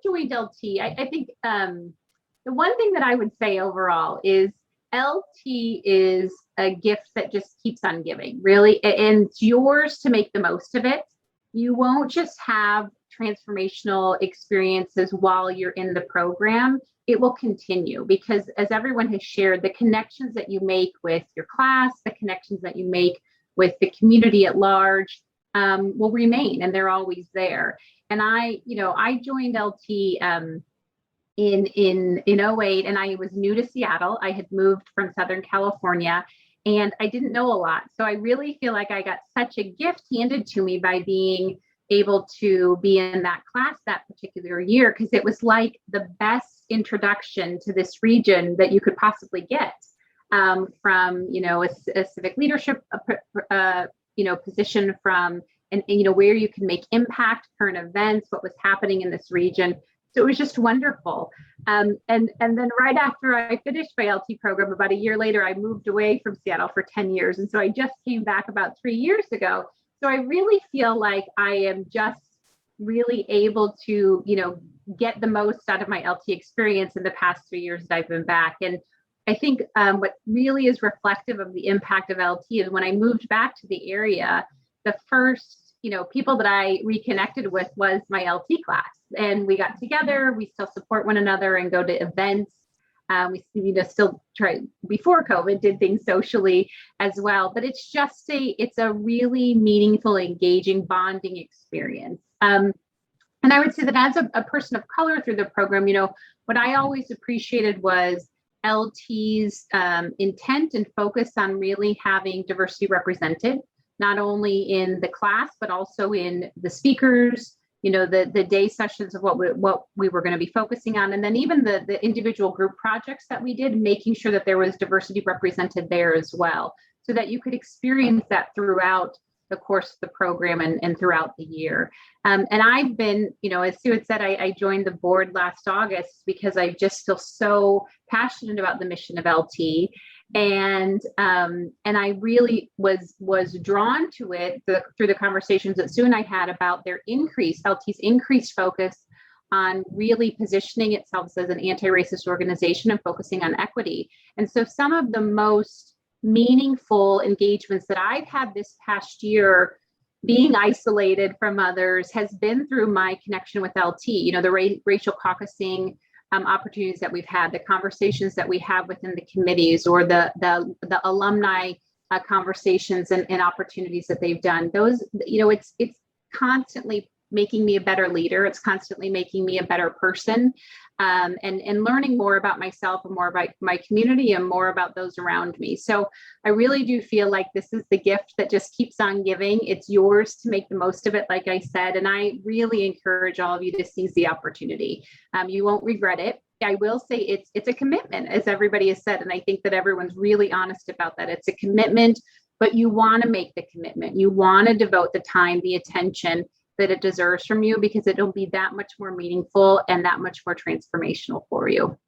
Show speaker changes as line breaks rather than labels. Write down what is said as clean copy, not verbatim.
joined LT, I think the one thing that I would say overall is LT is a gift that just keeps on giving, really, and it's yours to make the most of it. You won't just have transformational experiences while you're in the program. It will continue because, as everyone has shared, the connections that you make with your class, the connections that you make with the community at large will remain, and they're always there. And I joined LT in '08, and I was new to Seattle. I had moved from Southern California, and I didn't know a lot. So I really feel like I got such a gift handed to me by being able to be in that class that particular year, because it was like the best introduction to this region that you could possibly get from, a civic leadership, position, from, and where you can make impact, current events, what was happening in this region. So it was just wonderful. And then right after I finished my LT program, about a year later, I moved away from Seattle for 10 years. And so I just came back about 3 years ago. So I really feel like I am just really able to, get the most out of my LT experience in the past 3 years that I've been back. And I think what really is reflective of the impact of LT is when I moved back to the area, the first people that I reconnected with was my LT class, and we got together. We still support one another and go to events. We still try, before COVID, did things socially as well. But it's a really meaningful, engaging, bonding experience. And I would say that as a person of color through the program, what I always appreciated was LT's intent and focus on really having diversity represented, not only in the class, but also in the speakers, the day sessions of what we were going to be focusing on. And then even the individual group projects that we did, making sure that there was diversity represented there as well, so that you could experience that throughout the course of the program and throughout the year. And I've been, as Sue had said, I joined the board last August because I just feel so passionate about the mission of LT. And I really was drawn to it through the conversations that Sue and I had about LT's increased focus on really positioning itself as an anti-racist organization and focusing on equity. And so some of the most meaningful engagements that I've had this past year, being isolated from others, has been through my connection with LT. The racial caucusing opportunities that we've had, the conversations that we have within the committees, or the alumni conversations and opportunities that they've done. Those, it's constantly making me a better leader. It's constantly making me a better person, and learning more about myself and more about my community and more about those around me. So I really do feel like this is the gift that just keeps on giving. It's yours to make the most of it, like I said, and I really encourage all of you to seize the opportunity. You won't regret it. I will say it's a commitment, as everybody has said, and I think that everyone's really honest about that. It's a commitment, but you want to make the commitment. You want to devote the time, the attention that it deserves from you, because it'll be that much more meaningful and that much more transformational for you.